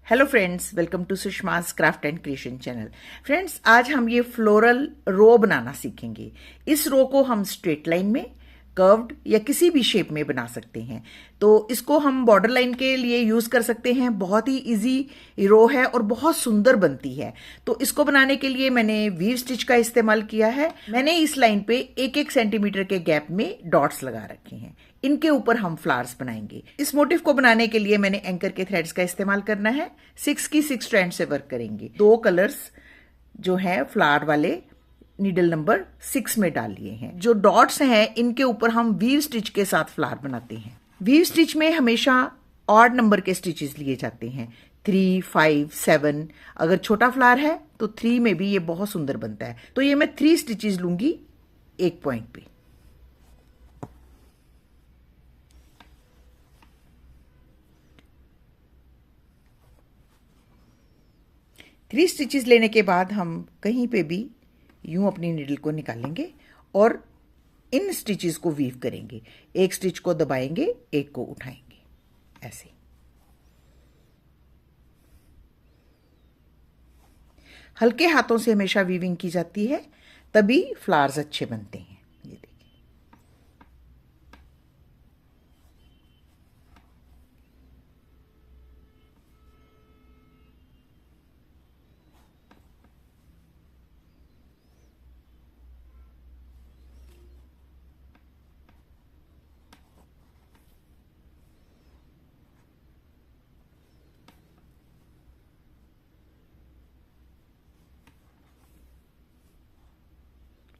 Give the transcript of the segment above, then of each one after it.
Hello friends, welcome to Sushma's craft and creation channel. Friends, आज हम ये फ्लोरल रो बनाना सीखेंगे। इस रो को हम स्ट्रेट लाइन में, कर्व्ड या किसी भी शेप में बना सकते हैं। तो इसको हम बॉर्डर लाइन के लिए यूज कर सकते हैं। बहुत ही इजी रो है और बहुत सुंदर बनती है। तो इसको बनाने के लिए मैंने वीव स्टिच का इस्तेमाल किया है। मैंने इस लाइन पे 1-1 सेंटीमीटर के गैप में डॉट्स लगा रखे हैं। इनके ऊपर हम फ्लावर्स बनाएंगे। इस मोटिव को बनाने के लिए मैंने एंकर के थ्रेड्स का इस्तेमाल करना है। 6 की 6 स्ट्रैंड से वर्क करेंगे। 2 कलर्स जो है फ्लावर वाले नीडल नंबर 6 में डाल लिए हैं। जो डॉट्स हैं इनके ऊपर हम वीव स्टिच के साथ फ्लावर बनाते हैं। वीव स्टिच में हमेशा ऑड नंबर के स्टिचेस लिए जाते हैं, 3, 5, 7। अगर छोटा फ्लावर है तो 3 में भी ये बहुत सुंदर बनता है। तो ये मैं 3 स्टिचेस लूंगी एक पॉइंट पे। थ्री स्टिचेस लेने के बाद हम कहीं पे भी यूं अपनी नीडल को निकालेंगे और इन स्टिचेस को वीव करेंगे। एक स्टिच को दबाएंगे, एक को उठाएंगे, ऐसे। हल्के हाथों से हमेशा वीविंग की जाती है, तभी फ्लावर्स अच्छे बनते हैं। ये देखिए।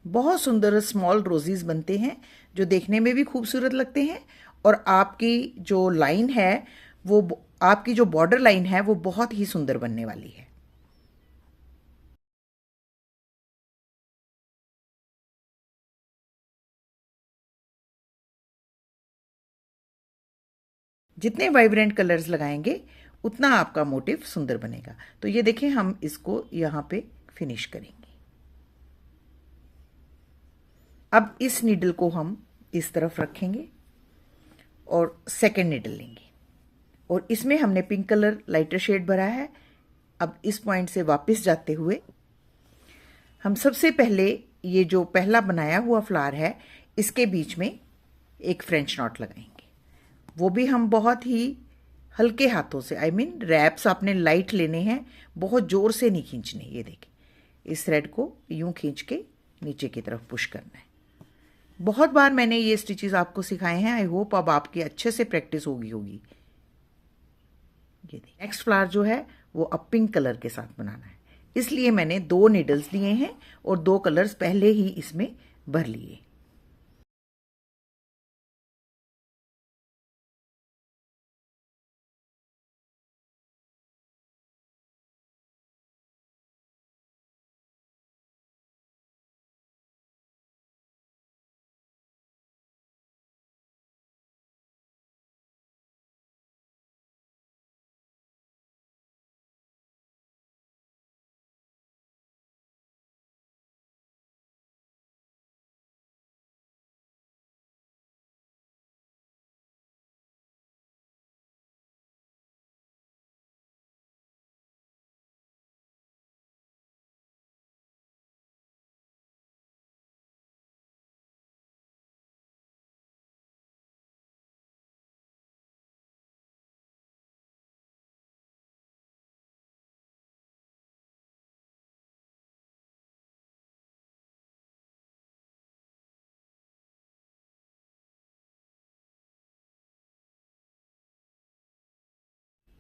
बहुत सुंदर स्मॉल रोजेस बनते हैं जो देखने में भी खूबसूरत लगते हैं। और आपकी जो लाइन है, वो आपकी जो बॉर्डर लाइन है वो बहुत ही सुंदर बनने वाली है। जितने वाइब्रेंट कलर्स लगाएंगे उतना आपका मोटिव सुंदर बनेगा। तो ये देखें, हम इसको यहाँ पे फिनिश करेंगे। अब इस नीडल को हम इस तरफ रखेंगे और सेकेंड नीडल लेंगे और इसमें हमने पिंक कलर लाइटर शेड भरा है। अब इस पॉइंट से वापस जाते हुए हम सबसे पहले ये जो पहला बनाया हुआ फ्लावर है इसके बीच में एक फ्रेंच नॉट लगाएंगे। वो भी हम बहुत ही हल्के हाथों से, आई मीन रैप्स आपने लाइट लेने हैं, बहुत जोर से नहीं खींचने। ये देखिए, इस थ्रेड को यूं खींच के नीचे की तरफ पुश करना है। बहुत बार मैंने ये स्टिचेस आपको सिखाए हैं। आई होप अब आपकी अच्छे से प्रैक्टिस होगी। ये नेक्स्ट फ्लावर जो है वो अब पिंक कलर के साथ बनाना है, इसलिए मैंने 2 नीडल्स लिए हैं और 2 कलर्स पहले ही इसमें भर लिए।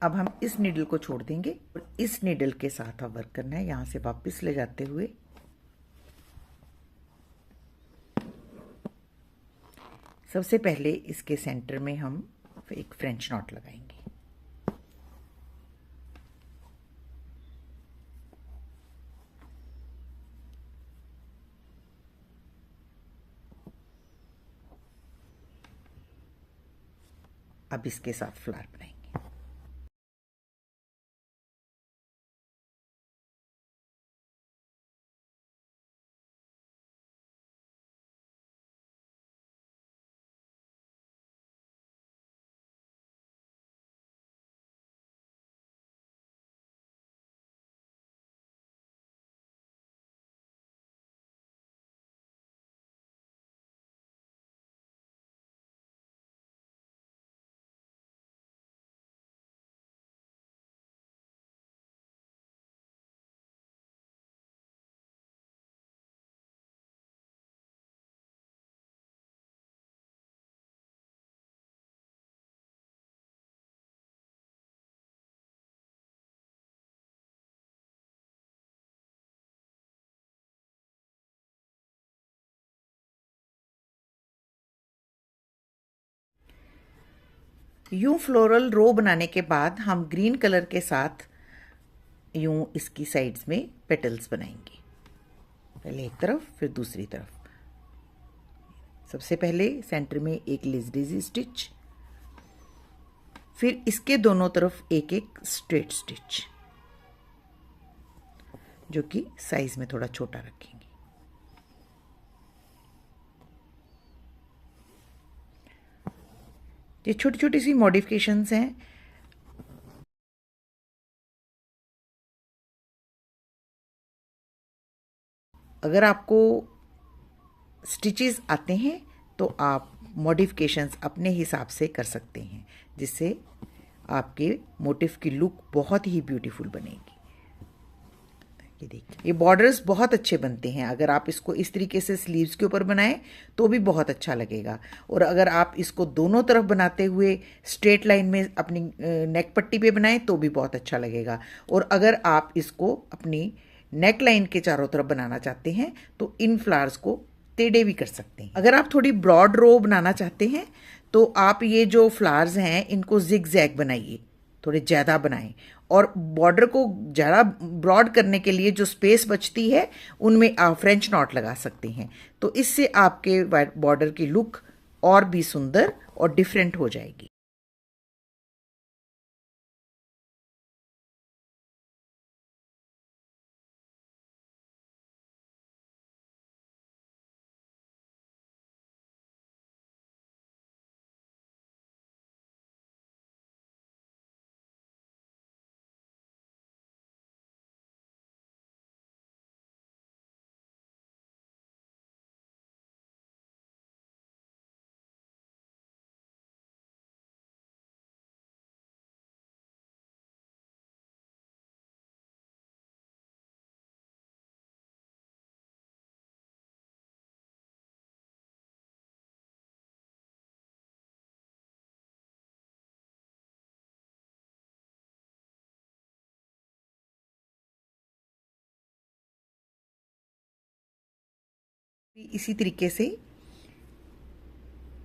अब हम इस नीडल को छोड़ देंगे और इस नीडल के साथ अब वर्क करना है। यहां से वापस ले जाते हुए सबसे पहले इसके सेंटर में हम एक फ्रेंच नॉट लगाएंगे। अब इसके साथ फ्लावर बनाएंगे। यूं फ्लोरल रो बनाने के बाद हम ग्रीन कलर के साथ यूं इसकी साइड्स में पेटल्स बनाएंगे। पहले एक तरफ फिर दूसरी तरफ। सबसे पहले सेंटर में एक लेस डेज़ी स्टिच, फिर इसके दोनों तरफ एक एक स्ट्रेट स्टिच, जो कि साइज में थोड़ा छोटा रखेंगे। ये छोटी छोटी सी मॉडिफिकेशंस हैं। अगर आपको स्टिचेस आते हैं तो आप मॉडिफिकेशंस अपने हिसाब से कर सकते हैं, जिससे आपके मोटिव की लुक बहुत ही ब्यूटीफुल बनेगी। ये देखिए, ये बॉर्डर्स बहुत अच्छे बनते हैं। अगर आप इसको इस तरीके से स्लीव्स के ऊपर बनाएं तो भी बहुत अच्छा लगेगा, और अगर आप इसको दोनों तरफ बनाते हुए स्ट्रेट लाइन में अपनी नेक पट्टी पे बनाएं तो भी बहुत अच्छा लगेगा। और अगर आप इसको अपनी नेक लाइन के चारों तरफ बनाना चाहते हैं तो इन फ्लावर्स को टेढ़े भी कर सकते हैं। अगर आप थोड़ी ब्रॉड रो बनाना चाहते हैं तो आप ये जो फ्लावर्स हैं इनको जिग जैग बनाइए, थोड़े ज़्यादा बनाएं, और बॉर्डर को ज़्यादा ब्रॉड करने के लिए जो स्पेस बचती है उनमें आप फ्रेंच नॉट लगा सकते हैं। तो इससे आपके बॉर्डर की लुक और भी सुंदर और डिफरेंट हो जाएगी। इसी तरीके से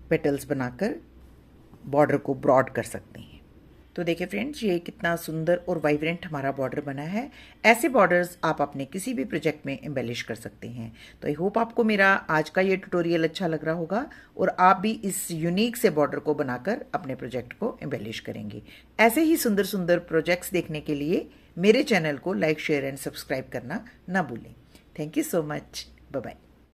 पेटल्स बनाकर बॉर्डर को ब्रॉड कर सकते हैं। तो देखिए फ्रेंड्स, ये कितना सुंदर और वाइब्रेंट हमारा बॉर्डर बना है। ऐसे बॉर्डर्स आप अपने किसी भी प्रोजेक्ट में एम्बेलिश कर सकते हैं। तो आई होप आपको मेरा आज का ये ट्यूटोरियल अच्छा लग रहा होगा और आप भी इस यूनिक से बॉर्डर को बनाकर अपने प्रोजेक्ट को एम्बेलिश करेंगे। ऐसे ही सुंदर सुंदर प्रोजेक्ट्स देखने के लिए मेरे चैनल को लाइक, शेयर एंड सब्सक्राइब करना ना भूलें। Thank you so much. Bye bye.